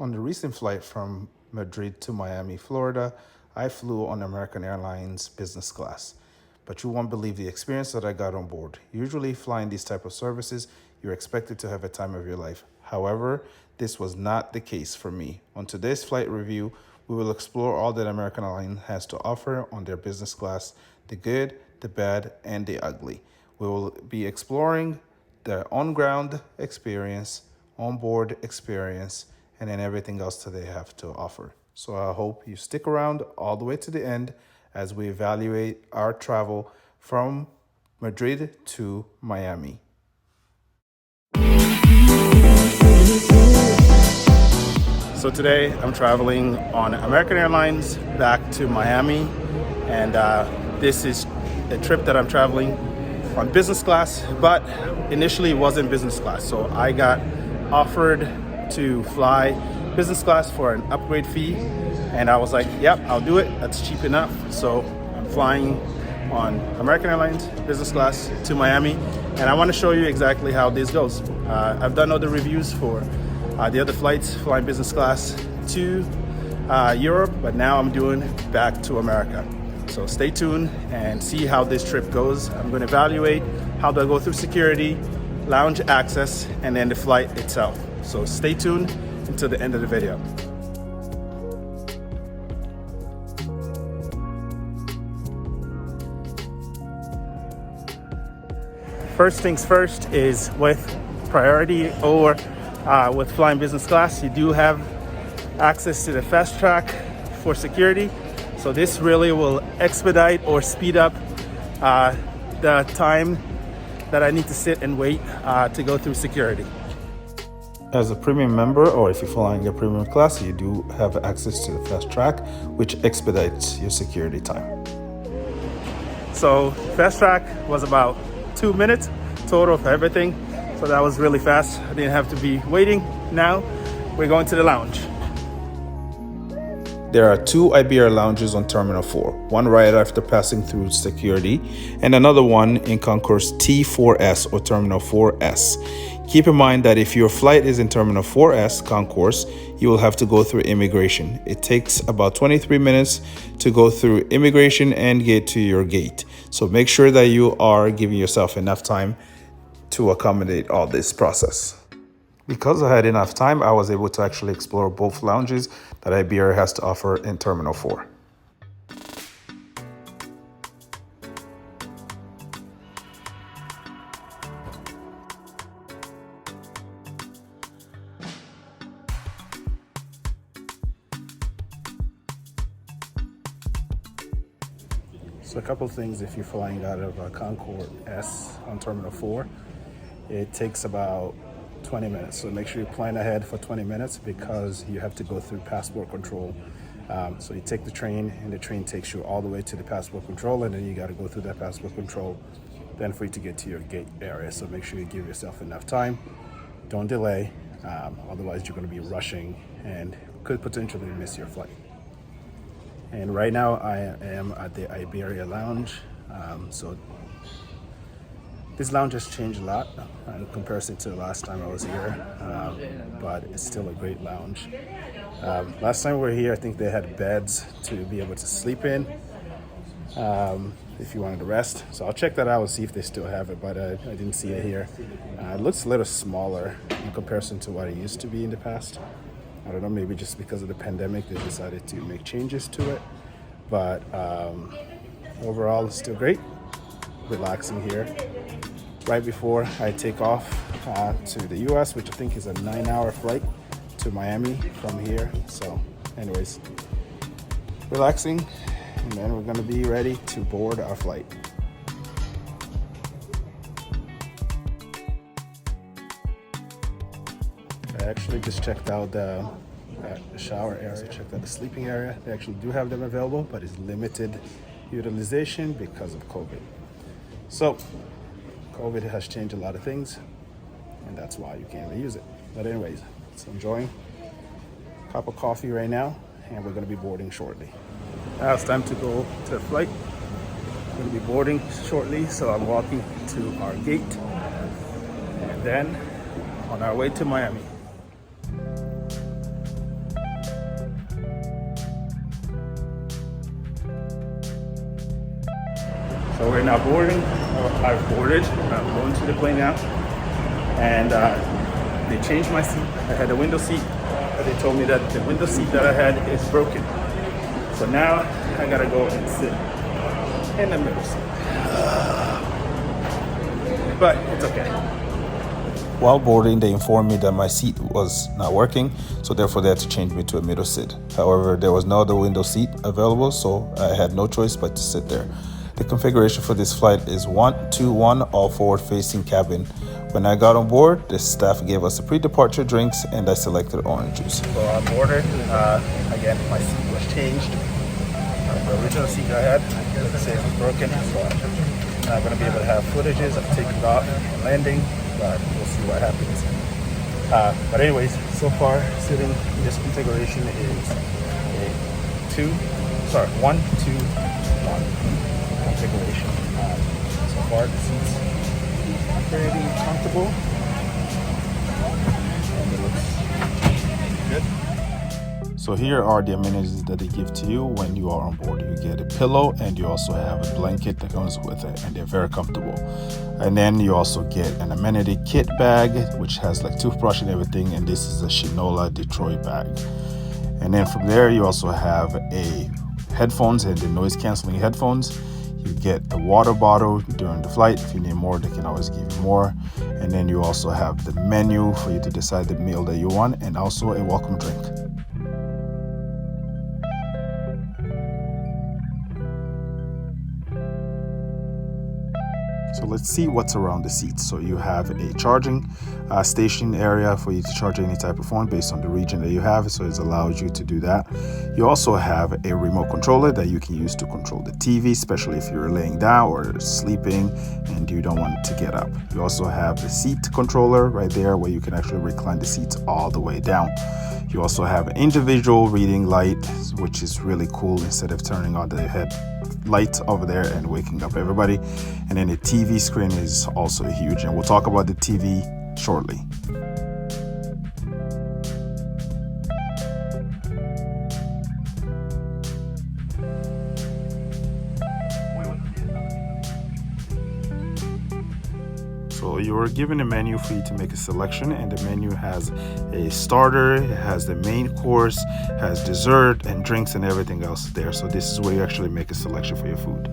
On the recent flight from Madrid to Miami, Florida, I flew on American Airlines business class. But you won't believe the experience that I got on board. Usually flying these type of services, you're expected to have a time of your life. However, this was not the case for me. On today's flight review, we will explore all that American Airlines has to offer on their business class, the good, the bad, and the ugly. We will be exploring the on-ground experience, on-board experience, and then everything else that they have to offer. So I hope you stick around all the way to the end as we evaluate our travel from Madrid to Miami. So today I'm traveling on American Airlines back to Miami, and this is a trip that I'm traveling on business class, but initially it wasn't business class. So I got offered to fly business class for an upgrade fee, and I was like, yep, I'll do it. That's cheap enough. So I'm flying on American Airlines business class to Miami, and I want to show you exactly how this goes. I've done other reviews for the other flights flying business class to Europe, but now I'm doing back to America. So stay tuned and see how this trip goes. I'm going to evaluate how do I go through security, lounge access, and then the flight itself. So stay tuned until the end of the video. First things first is with priority or with flying business class, you do have access to the fast track for security. So this really will expedite or speed up the time that I need to sit and wait to go through security. As a premium member, or if you're flying a premium class, you do have access to the fast track, which expedites your security time. So fast track was about 2 minutes total for everything. So that was really fast. I didn't have to be waiting. Now we're going to the lounge. There are 2 Iberia lounges on Terminal 4, one right after passing through security, and another one in Concourse T4S or Terminal 4S. Keep in mind that if your flight is in Terminal 4S Concourse, you will have to go through immigration. It takes about 23 minutes to go through immigration and get to your gate. So make sure that you are giving yourself enough time to accommodate all this process. Because I had enough time, I was able to actually explore both lounges that Iberia has to offer in Terminal 4. So a couple of things if you're flying out of Concourse S on Terminal 4, it takes about 20 minutes. So make sure you plan ahead for 20 minutes because you have to go through passport control. So you take the train and the train takes you all the way to the passport control, and then you got to go through that passport control then for you to get to your gate area. So make sure you give yourself enough time. Don't delay. Otherwise you're going to be rushing and could potentially miss your flight. And right now I am at the Iberia lounge. So this lounge has changed a lot in comparison to the last time I was here, but it's still a great lounge. Last time we were here, I think they had beds to be able to sleep in if you wanted to rest. So I'll check that out and see if they still have it, but I didn't see it here. It looks a little smaller in comparison to what it used to be in the past. I don't know, maybe just because of the pandemic, they decided to make changes to it. But overall, it's still great. Relaxing here. Right before I take off to the US, which I think is a 9-hour flight to Miami from here. So anyways, relaxing, and then we're gonna be ready to board our flight. I actually just checked out the shower area, checked out the sleeping area. They actually do have them available, but it's limited utilization because of COVID. So COVID has changed a lot of things, and that's why you can't really use it. But anyways, so enjoying a cup of coffee right now, and we're going to be boarding shortly. Now it's time to go to the flight. We're going to be boarding shortly, so I'm walking to our gate, and then on our way to Miami. So we're now boarding, or I've boarded, I'm going to the plane now. And they changed my seat. I had a window seat, but they told me that the window seat that I had is broken. So now I gotta go and sit in the middle seat. But it's okay. While boarding, they informed me that my seat was not working, so therefore they had to change me to a middle seat. However, there was no other window seat available, so I had no choice but to sit there. The configuration for this flight is 1-2-1, all forward-facing cabin. When I got on board, the staff gave us a pre-departure drinks, and I selected orange juice. So I boarded. Again, my seat was changed. The original seat I had, like I say, was broken, so I'm not going to be able to have footages of taking it off and landing, but we'll see what happens. But anyways, so far, sitting in this configuration is a 1-2-1 configuration. So far, the seats are pretty comfortable, and it looks good. So here are the amenities that they give to you when you are on board. You get a pillow, and you also have a blanket that comes with it, and they're very comfortable. And then you also get an amenity kit bag, which has like toothbrush and everything, and this is a Shinola Detroit bag. And then from there, you also have a headphones and the noise canceling headphones. You get a water bottle during the flight. If you need more, they can always give you more. And then you also have the menu for you to decide the meal that you want, and also a welcome drink. So let's see what's around the seats. So you have a charging station area for you to charge any type of phone based on the region that you have. So it allows you to do that. You also have a remote controller that you can use to control the TV, especially if you're laying down or sleeping and you don't want to get up. You also have the seat controller right there where you can actually recline the seats all the way down. You also have an individual reading light, which is really cool, instead of turning on the head light over there and waking up everybody. And then the TV screen is also huge, and we'll talk about the TV shortly. So you are given a menu for you to make a selection, and the menu has a starter, it has the main course, has dessert and drinks and everything else there. So this is where you actually make a selection for your food.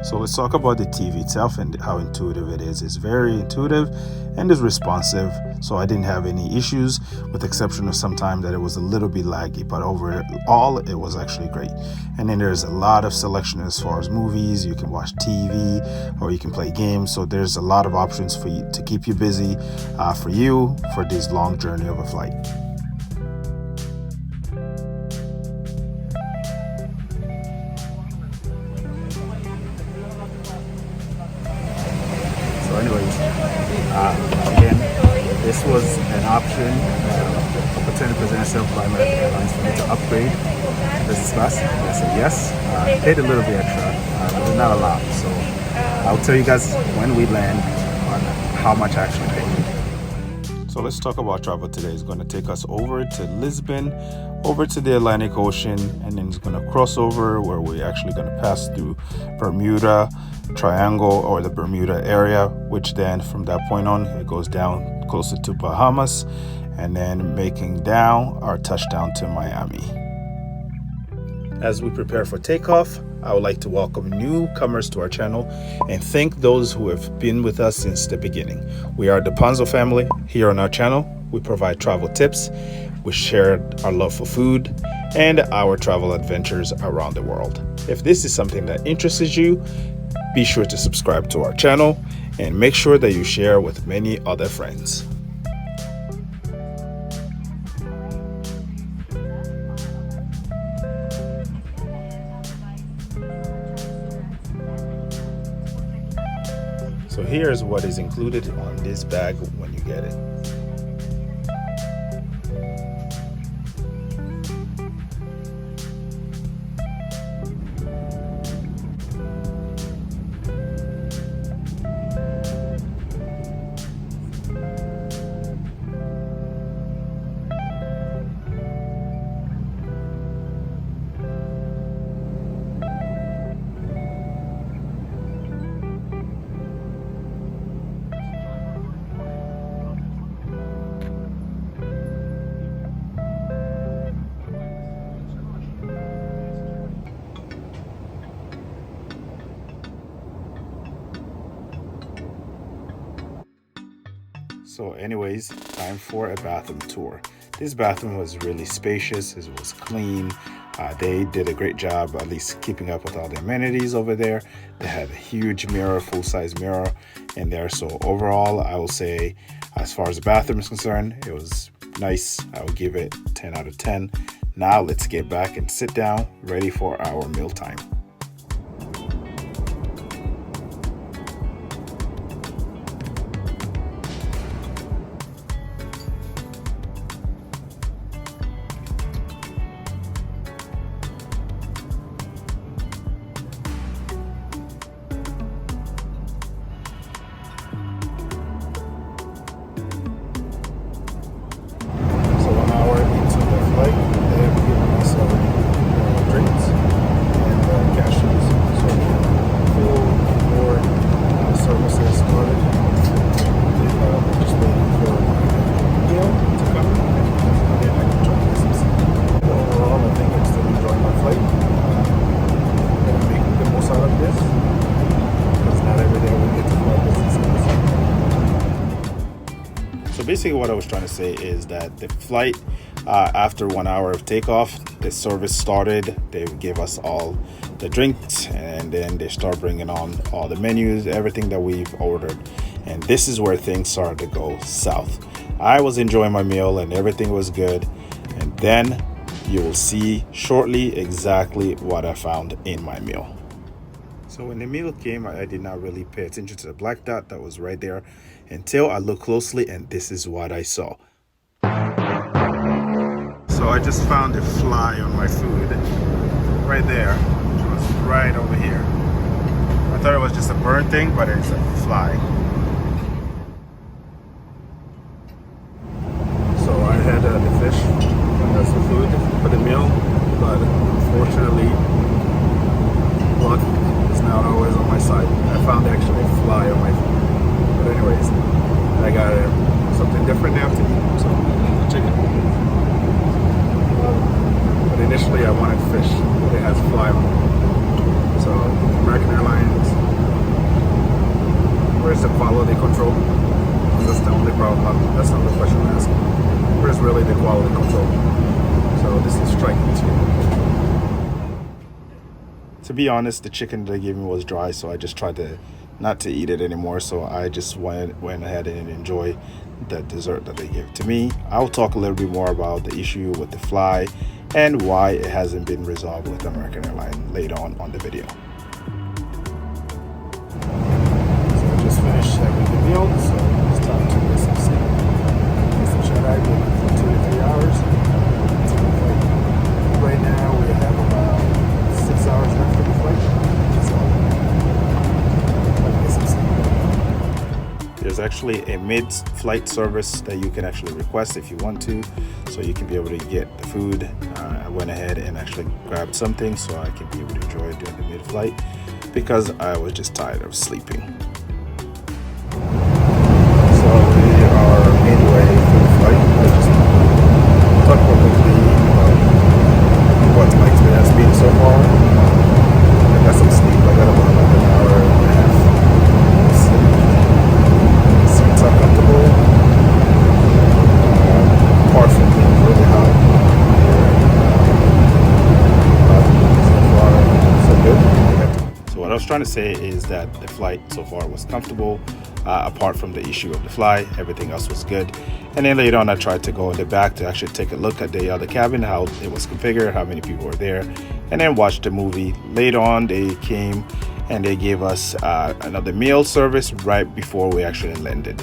So let's talk about the TV itself and how intuitive it is. It's very intuitive and is responsive. So I didn't have any issues, with the exception of some time that it was a little bit laggy, but overall it was actually great. And then there's a lot of selection as far as movies. You can watch TV or you can play games. So there's a lot of options for you to keep you busy for this long journey of a flight. So anyways, again, this was an option, opportunity presented itself by American Airlines for me to upgrade business class. I said yes. Paid a little bit extra, but not a lot. So I'll tell you guys when we land on how much I actually paid. So let's talk about travel today. It's going to take us over to Lisbon, over to the Atlantic Ocean, and then it's going to cross over where we're actually going to pass through Bermuda Triangle or the Bermuda area, which then from that point on it goes down closer to Bahamas, and then making down our touchdown to Miami. As we prepare for takeoff, I would like to welcome newcomers to our channel and thank those who have been with us since the beginning. We are the Ponzo family. Here on our channel, we provide travel tips, we share our love for food, and our travel adventures around the world. If this is something that interests you, be sure to subscribe to our channel and make sure that you share with many other friends. So here's what is included on this bag when you get it. So anyways, time for a bathroom tour. This bathroom was really spacious, it was clean. They did a great job at least keeping up with all the amenities over there. They had a huge mirror, full-size mirror in there. So overall, I will say as far as the bathroom is concerned, it was nice. I would give it 10 out of 10. Now let's get back and sit down, ready for our meal time. Basically what I was trying to say is that the flight, after 1 hour of takeoff, the service started. They gave us all the drinks, and then they start bringing on all the menus, everything that we've ordered. And this is where things started to go south. I was enjoying my meal and everything was good. And then you will see shortly exactly what I found in my meal. So when the meal came, I did not really pay attention to the black dot that was right there until I looked closely, and this is what I saw. So I just found a fly on my food right there, which was right over here. I thought it was just a burn thing, but it's a fly. So I had the fish as the food for the meal, but unfortunately, luck is not always on my side. I found actually a fly on my food. But anyways, I got something different now to eat, so chicken. But initially I wanted fish, but it has fly on it. So American Airlines, where's the quality control? That's the only problem. That's not the question I'm asking. Where's really the quality control? So this is striking too. To be honest, the chicken they gave me was dry, so I just tried to not to eat it anymore. So I just went ahead and enjoy the dessert that they gave to me. I'll talk a little bit more about the issue with the fly and why it hasn't been resolved with American Airlines later on the video. So I just finished having the meal, so it's time to get some sleep. Get some shut-eye for 2 to 3 hours. Right now we have about 6 hours left for the flight. There's actually a mid-flight service that you can actually request if you want to, so you can be able to get the food. I went ahead and actually grabbed something so I can be able to enjoy it during the mid-flight because I was just tired of sleeping. So we are midway through the flight. I just talked quickly about what my experience has been so far. I got some sleep. I got about like an hour and a half sleep. Seats are comfortable. Apart from being really hot. So far, so good. So what I was trying to say is that the flight so far was comfortable. Apart from the issue of the fly, everything else was good. And then later on I tried to go in the back to actually take a look at the other cabin, how it was configured, how many people were there, and then watch the movie. Later on they came and they gave us another meal service right before we actually landed.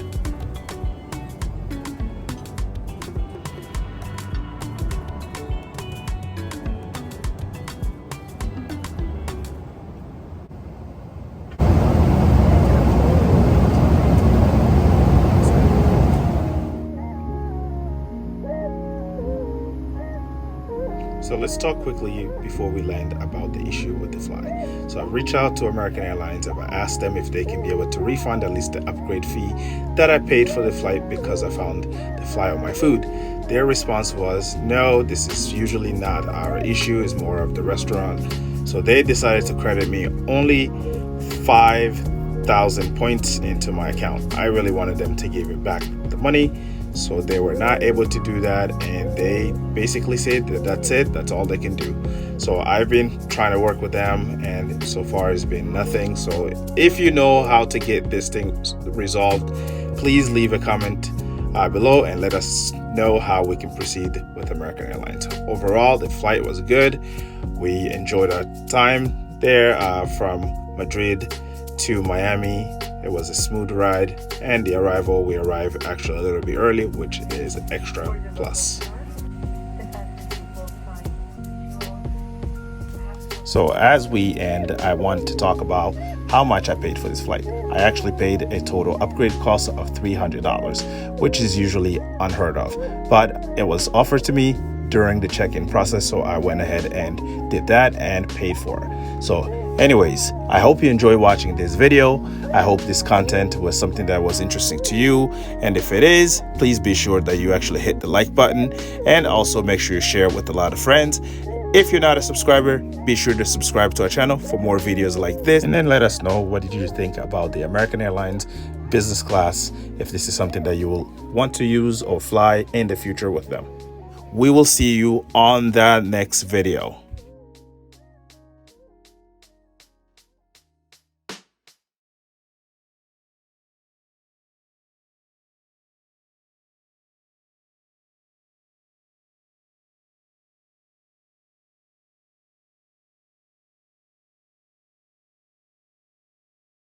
So let's talk quickly before we land about the issue with the fly. So I've reached out to American Airlines. I've asked them if they can be able to refund at least the upgrade fee that I paid for the flight because I found the fly on my food. Their response was, no, this is usually not our issue, it's more of the restaurant. So they decided to credit me only $5 1,000 points into my account. I really wanted them to give me back the money, so they were not able to do that, and they basically said that that's it, that's all they can do. So I've been trying to work with them, and so far it's been nothing. So if you know how to get this thing resolved, please leave a comment below and let us know how we can proceed with American Airlines. Overall, the flight was good. We enjoyed our time there from Madrid to Miami. It was a smooth ride, and the arrival, we arrived actually a little bit early, which is an extra plus. So as we end, I want to talk about how much I paid for this flight. I actually paid a total upgrade cost of $300, which is usually unheard of, but it was offered to me during the check-in process, so I went ahead and did that and paid for it. So anyways, I hope you enjoy watching this video. I hope this content was something that was interesting to you, and if it is, please be sure that you actually hit the like button, and also make sure you share it with a lot of friends. If you're not a subscriber, be sure to subscribe to our channel for more videos like this, and then let us know what did you think about the American Airlines business class, if this is something that you will want to use or fly in the future with them. We will see you on that next video.